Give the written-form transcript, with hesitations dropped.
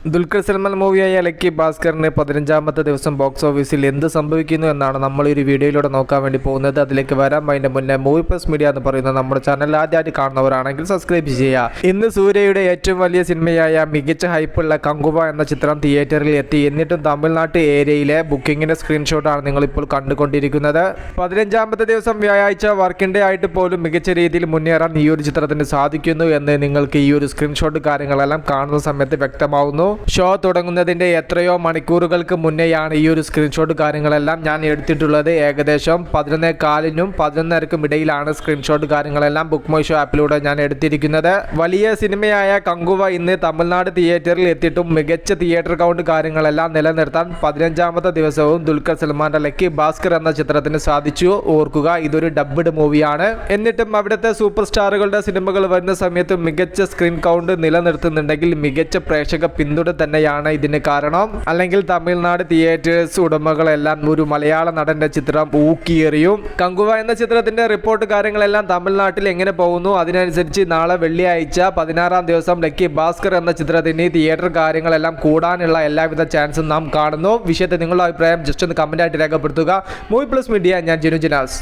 Dulquer Salman മൂവിയായ lucky ഭാസ്കറിന് 15ാമത്തെ ദിവസം box ഓഫീസിൽ എന്ത് സംഭവിക്കുന്നു എന്നാണ് നമ്മൾ ഈ ഒരു വീഡിയോയിലൂടെ നോക്കാൻ വേണ്ടി പോകുന്നത്. അതിലേക്ക് വരാൻ അതിൻ്റെ മുന്നേ മൂവി പ്ലസ് മീഡിയ എന്ന് പറയുന്ന നമ്മുടെ ചാനൽ ആദ്യമായിട്ട് കാണുന്നവരാണെങ്കിൽ സബ്സ്ക്രൈബ് ചെയ്യുക. ഇന്ന് സൂര്യയുടെ ഏറ്റവും വലിയ സിനിമയായ മികച്ച ഹൈപ്പുള്ള കങ്കുവ എന്ന ചിത്രം തിയേറ്ററിൽ എത്തി. എന്നിട്ടും തമിഴ്നാട്ട് ഏരിയയിലെ ബുക്കിങ്ങിന്റെ സ്ക്രീൻഷോട്ടാണ് നിങ്ങളിപ്പോൾ കണ്ടുകൊണ്ടിരിക്കുന്നത്. 15ാമത്തെ ദിവസം വ്യാഴാഴ്ച വർക്കിംഗ് ഡേ ആയിട്ട് പോലും മികച്ച രീതിയിൽ മുന്നേറാൻ ഈ ഒരു ചിത്രത്തിന് സാധിക്കുന്നു എന്ന് നിങ്ങൾക്ക് ഈ ഒരു സ്ക്രീൻഷോട്ട് കാര്യങ്ങളെല്ലാം കാണുന്ന സമയത്ത് വ്യക്തമാവുന്നു. ഷോ തുടങ്ങുന്നതിന്റെ എത്രയോ മണിക്കൂറുകൾക്ക് മുന്നെയാണ് ഈ ഒരു സ്ക്രീൻഷോട്ട് കാര്യങ്ങളെല്ലാം ഞാൻ എടുത്തിട്ടുള്ളത്. ഏകദേശം 11:15 11:30 ഇടയിലാണ് സ്ക്രീൻഷോട്ട് കാര്യങ്ങളെല്ലാം ബുക്ക് മൈ ഷോ ആപ്പിലൂടെ ഞാൻ എടുത്തിരിക്കുന്നത്. വലിയ സിനിമയായ കങ്കുവ ഇന്ന് തമിഴ്നാട് തിയേറ്ററിൽ എത്തിയിട്ടും മികച്ച തിയേറ്റർ കൗണ്ട് കാര്യങ്ങളെല്ലാം നിലനിർത്താൻ 15ാമത്തെ ദിവസവും ദുൽഖർ സൽമാന്റെ ലക്കി ഭാസ്കർ എന്ന ചിത്രത്തിന് സാധിച്ചു. ഓർക്കുക, ഇതൊരു ഡബ്ഡ് മൂവിയാണ്. എന്നിട്ടും അവിടുത്തെ സൂപ്പർ സ്റ്റാറുകളുടെ സിനിമകൾ വരുന്ന സമയത്ത് മികച്ച സ്ക്രീൻ കൗണ്ട് നിലനിർത്തുന്നുണ്ടെങ്കിൽ മികച്ച പ്രേക്ഷക പിന്തുണ തന്നെയാണ് ഇതിന് കാരണം. അല്ലെങ്കിൽ തമിഴ്നാട് തിയേറ്റേഴ്സ് ഉടമകളെല്ലാം ഒരു മലയാള നടന്റെ ചിത്രം ഊക്കിയെറിയും. കങ്കുവ എന്ന ചിത്രത്തിന്റെ റിപ്പോർട്ട് കാര്യങ്ങളെല്ലാം തമിഴ്നാട്ടിൽ എങ്ങനെ പോകുന്നു അതിനനുസരിച്ച് നാളെ വെള്ളിയാഴ്ച 16ാം ദിവസം ലക്കി ഭാസ്കർ എന്ന ചിത്രത്തിന് തിയേറ്റർ കാര്യങ്ങളെല്ലാം കൂടാനുള്ള എല്ലാവിധ ചാൻസും നാം കാണുന്നു. വിഷയത്തെ നിങ്ങളുടെ അഭിപ്രായം ജസ്റ്റ് ഒന്ന് കമന്റ് ആയിട്ട് രേഖപ്പെടുത്തുക. മൂവി പ്ലസ് മീഡിയ, ഞാൻ ജിനു ജിനാസ്.